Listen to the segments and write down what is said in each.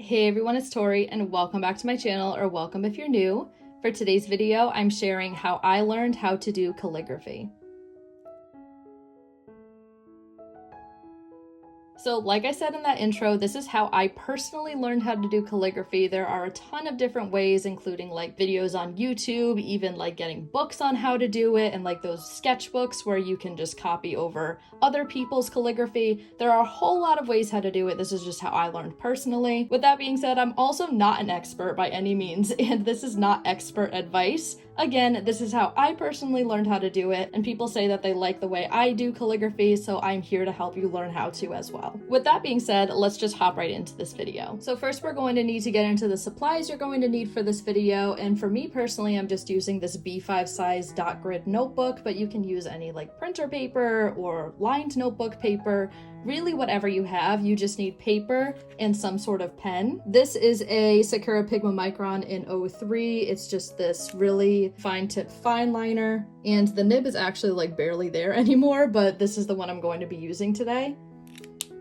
Hey everyone, it's Tori and welcome back to my channel, or welcome if you're new. For today's video, I'm sharing how I learned how to do calligraphy. So like I said in that intro, this is how I personally learned how to do calligraphy. There are a ton of different ways, including like videos on YouTube, even like getting books on how to do it, and like those sketchbooks where you can just copy over other people's calligraphy. There are a whole lot of ways how to do it. This is just how I learned personally. With that being said, I'm also not an expert by any means, and this is not expert advice. Again, this is how I personally learned how to do it, and people say that they like the way I do calligraphy, so I'm here to help you learn how to as well. With that being said, let's just hop right into this video. So first we're going to need to get into the supplies you're going to need for this video, and for me personally, I'm just using this B5 size dot grid notebook, but you can use any like printer paper or lined notebook paper. Really whatever you have. You just need paper and some sort of pen. This is a Sakura Pigma Micron in 03. It's just this really fine tip fine liner, and the nib is actually like barely there anymore, but this is the one I'm going to be using today.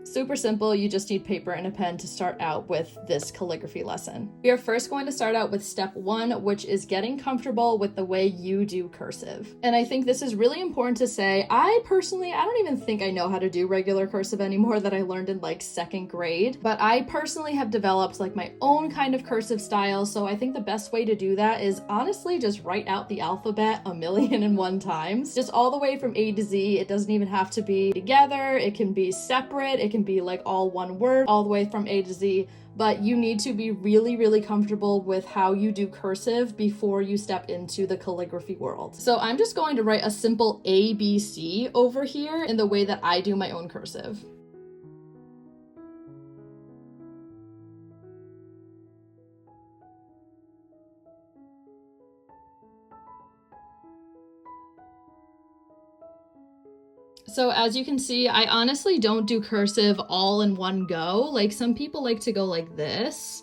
Super simple, you just need paper and a pen to start out with this calligraphy lesson. We are first going to start out with step 1, which is getting comfortable with the way you do cursive. And I think this is really important to say. I don't even think I know how to do regular cursive anymore, that I learned in like 2nd grade, but I personally have developed like my own kind of cursive style. So I think the best way to do that is honestly just write out the alphabet 1,000,001 times, just all the way from A to Z. It doesn't even have to be together. It can be separate. It can be like all one word all the way from A to Z, but you need to be really comfortable with how you do cursive before you step into the calligraphy world. So I'm just going to write a simple ABC over here in the way that I do my own cursive. So as you can see, I honestly don't do cursive all in one go. Like some people like to go like this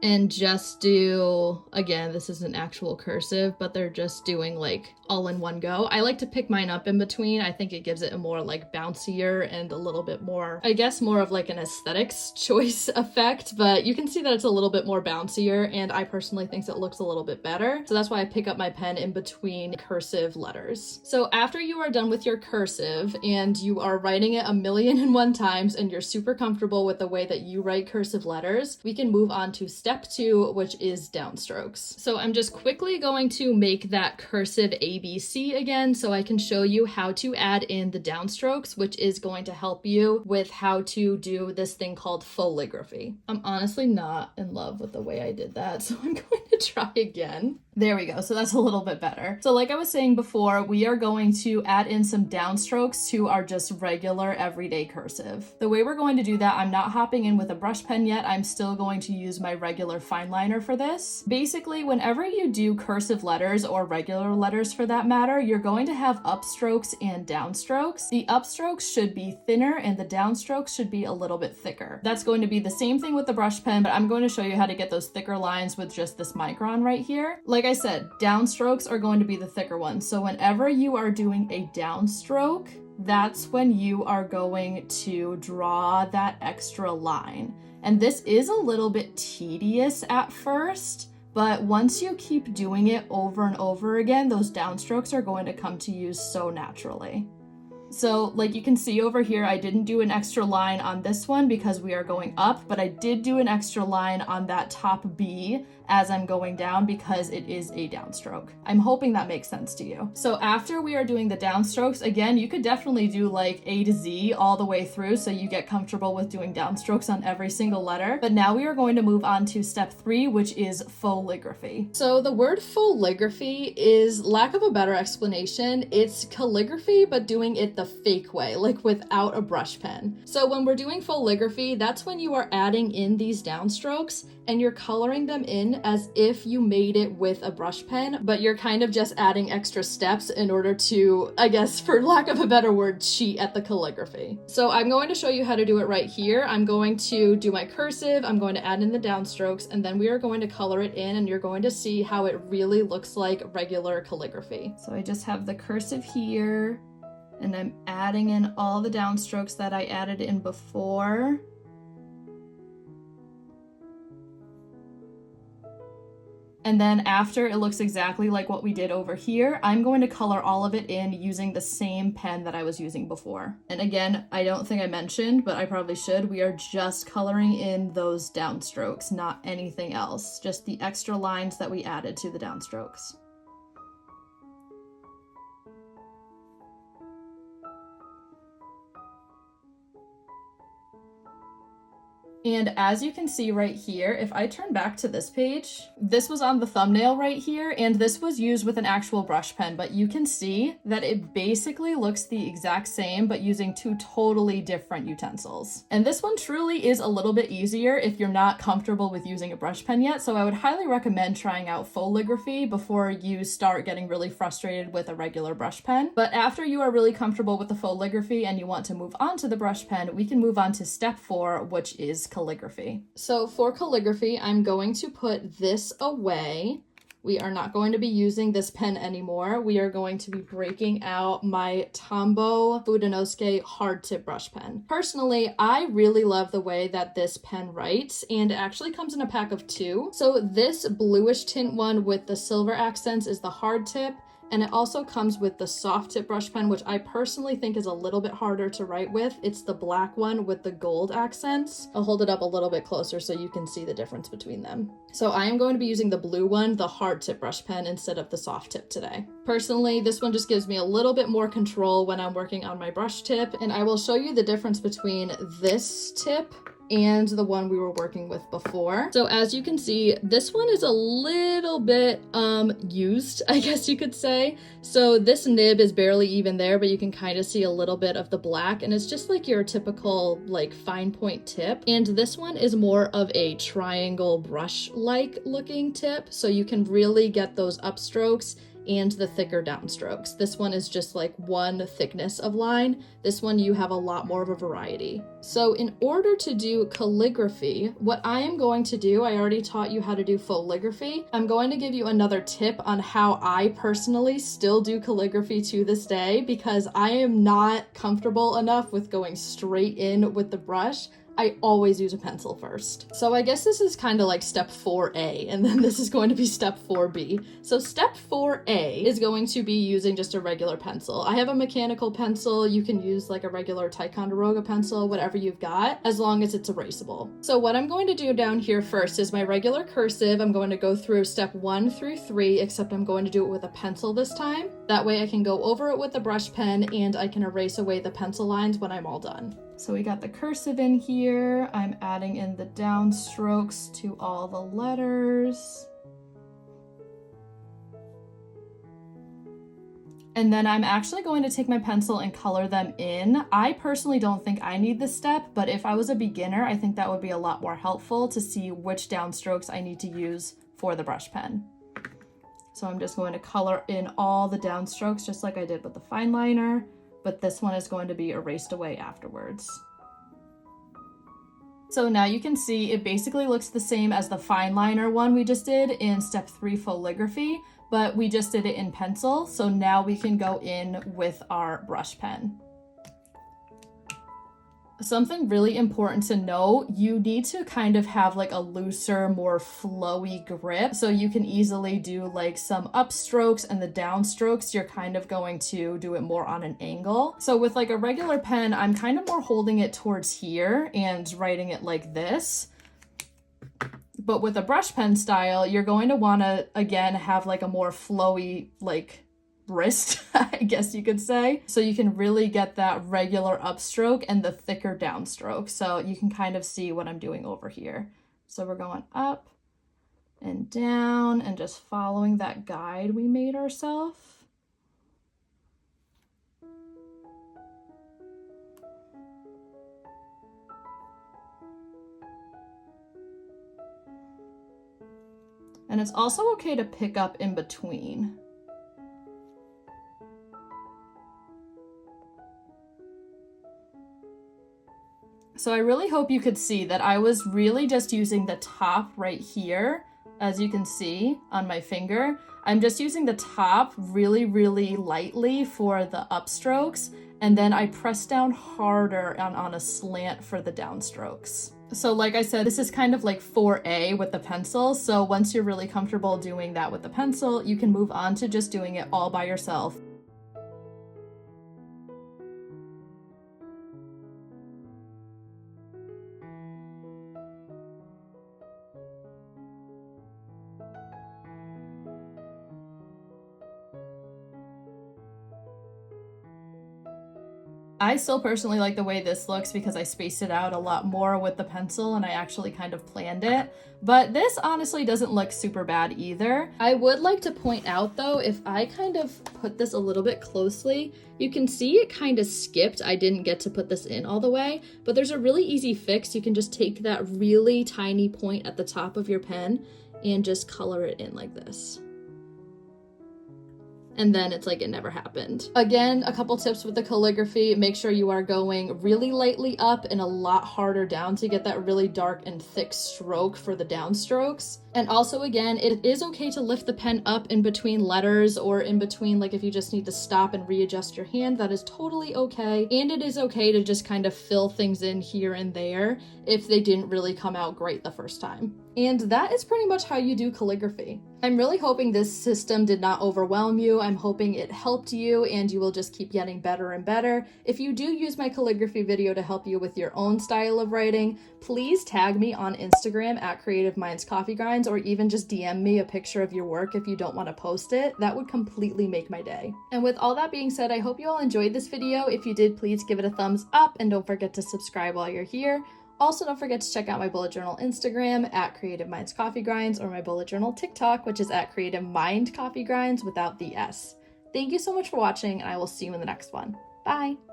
and just do, again, this isn't actual cursive, but they're just doing like all in one go. I like to pick mine up in between. I think it gives it a more like bouncier and a little bit more, I guess, more of like an aesthetics choice effect, but you can see that it's a little bit more bouncier, and I personally think it looks a little bit better. So that's why I pick up my pen in between cursive letters. So after you are done with your cursive and you are writing it 1,000,001 times and you're super comfortable with the way that you write cursive letters, we can move on to step 2, which is downstrokes. So I'm just quickly going to make that cursive ABC again so I can show you how to add in the downstrokes, which is going to help you with how to do this thing called Fauxligraphy. I'm honestly not in love with the way I did that, so I'm going to try again. There we go, so that's a little bit better. So like I was saying before, we are going to add in some downstrokes to our just regular everyday cursive. The way we're going to do that, I'm not hopping in with a brush pen yet. I'm still going to use my regular fine liner for this. Basically, whenever you do cursive letters, or regular letters for that matter, you're going to have upstrokes and downstrokes. The upstrokes should be thinner and the downstrokes should be a little bit thicker. That's going to be the same thing with the brush pen, but I'm going to show you how to get those thicker lines with just this micron right here. Like I said, downstrokes are going to be the thicker ones. So whenever you are doing a downstroke, that's when you are going to draw that extra line. And this is a little bit tedious at first, but once you keep doing it over and over again, those downstrokes are going to come to you so naturally. So like you can see over here, I didn't do an extra line on this one because we are going up, but I did do an extra line on that top B as I'm going down because it is a downstroke. I'm hoping that makes sense to you. So after we are doing the downstrokes, again, you could definitely do like A to Z all the way through so you get comfortable with doing downstrokes on every single letter. But now we are going to move on to step 3, which is Fauxligraphy. So the word Fauxligraphy is, lack of a better explanation, it's calligraphy, but doing it the fake way, like without a brush pen. So when we're doing Fauxligraphy, that's when you are adding in these downstrokes and you're coloring them in as if you made it with a brush pen, but you're kind of just adding extra steps in order to, I guess, for lack of a better word, cheat at the calligraphy. So I'm going to show you how to do it right here. I'm going to do my cursive, I'm going to add in the downstrokes, and then we are going to color it in, and you're going to see how it really looks like regular calligraphy. So I just have the cursive here, and I'm adding in in all the downstrokes that I added in before. And then after it looks exactly like what we did over here, I'm going to color all of it in using the same pen that I was using before. And again, I don't think I mentioned, but I probably should, we are just coloring in those downstrokes, not anything else, just the extra lines that we added to the downstrokes. And as you can see right here, if I turn back to this page, this was on the thumbnail right here, and this was used with an actual brush pen, but you can see that it basically looks the exact same, but using two totally different utensils. And this one truly is a little bit easier if you're not comfortable with using a brush pen yet, so I would highly recommend trying out Fauxligraphy before you start getting really frustrated with a regular brush pen. But after you are really comfortable with the Fauxligraphy and you want to move on to the brush pen, we can move on to step 4, which is calligraphy. So for calligraphy, I'm going to put this away. We are not going to be using this pen anymore. We are going to be breaking out my Tombow Fudenosuke hard tip brush pen. Personally, I really love the way that this pen writes, and it actually comes in a pack of 2. So this bluish tint one with the silver accents is the hard tip, and it also comes with the soft tip brush pen, which I personally think is a little bit harder to write with. It's the black one with the gold accents. I'll hold it up a little bit closer so you can see the difference between them. So I am going to be using the blue one, the hard tip brush pen, instead of the soft tip today. Personally, this one just gives me a little bit more control when I'm working on my brush tip, and I will show you the difference between this tip and the one we were working with before. So as you can see, this one is a little bit used, I guess you could say. So this nib is barely even there, but you can kind of see a little bit of the black, and it's just like your typical like fine point tip. And this one is more of a triangle brush-like looking tip, so you can really get those upstrokes and the thicker downstrokes. This one is just like one thickness of line. This one you have a lot more of a variety. So in order to do calligraphy, what I am going to do, I already taught you how to do Fauxligraphy. I'm going to give you another tip on how I personally still do calligraphy to this day, because I am not comfortable enough with going straight in with the brush. I always use a pencil first. So I guess this is kind of like step 4A, and then this is going to be step 4B. So step 4A is going to be using just a regular pencil. I have a mechanical pencil. You can use like a regular Ticonderoga pencil, whatever you've got, as long as it's erasable. So what I'm going to do down here first is my regular cursive. I'm going to go through step 1 through 3, except I'm going to do it with a pencil this time. That way I can go over it with a brush pen and I can erase away the pencil lines when I'm all done. So we got the cursive in here. I'm adding in the downstrokes to all the letters. And then I'm actually going to take my pencil and color them in. I personally don't think I need this step, but if I was a beginner, I think that would be a lot more helpful to see which downstrokes I need to use for the brush pen. So I'm just going to color in all the downstrokes just like I did with the fine liner, but this one is going to be erased away afterwards. So now you can see it basically looks the same as the fine liner one we just did in step 3 Fauxligraphy, but we just did it in pencil. So now we can go in with our brush pen. Something really important to know, you need to kind of have like a looser, more flowy grip, so you can easily do like some upstrokes, and the downstrokes you're kind of going to do it more on an angle. So with like a regular pen, I'm kind of more holding it towards here and writing it like this. But with a brush pen style, you're going to want to, again, have like a more flowy, like wrist, I guess you could say. So you can really get that regular upstroke and the thicker downstroke. So you can kind of see what I'm doing over here. So we're going up and down and just following that guide we made ourselves. And it's also okay to pick up in between. So I really hope you could see that I was really just using the top right here, as you can see on my finger. I'm just using the top really, really lightly for the upstrokes, and then I press down harder on a slant for the downstrokes. So like I said, this is kind of like 4A with the pencil. So once you're really comfortable doing that with the pencil, you can move on to just doing it all by yourself. I still personally like the way this looks because I spaced it out a lot more with the pencil and I actually kind of planned it. But this honestly doesn't look super bad either. I would like to point out though, if I kind of put this a little bit closely, you can see it kind of skipped. I didn't get to put this in all the way, but there's a really easy fix. You can just take that really tiny point at the top of your pen and just color it in like this. And then it's like it never happened. Again, a couple tips with the calligraphy. Make sure you are going really lightly up and a lot harder down to get that really dark and thick stroke for the downstrokes. And also, again, it is okay to lift the pen up in between letters or in between, like if you just need to stop and readjust your hand, that is totally okay. And it is okay to just kind of fill things in here and there if they didn't really come out great the first time. And that is pretty much how you do calligraphy. I'm really hoping this system did not overwhelm you. I'm hoping it helped you and you will just keep getting better and better. If you do use my calligraphy video to help you with your own style of writing, please tag me on Instagram at Creative Minds Coffee Grinds, or even just DM me a picture of your work if you don't want to post it. That would completely make my day. And with all that being said, I hope you all enjoyed this video. If you did, please give it a thumbs up and don't forget to subscribe while you're here. Also, don't forget to check out my bullet journal Instagram at Creative Minds Coffee Grinds, or my bullet journal TikTok, which is at Creative Mind Coffee Grinds without the S. Thank you so much for watching, and I will see you in the next one. Bye!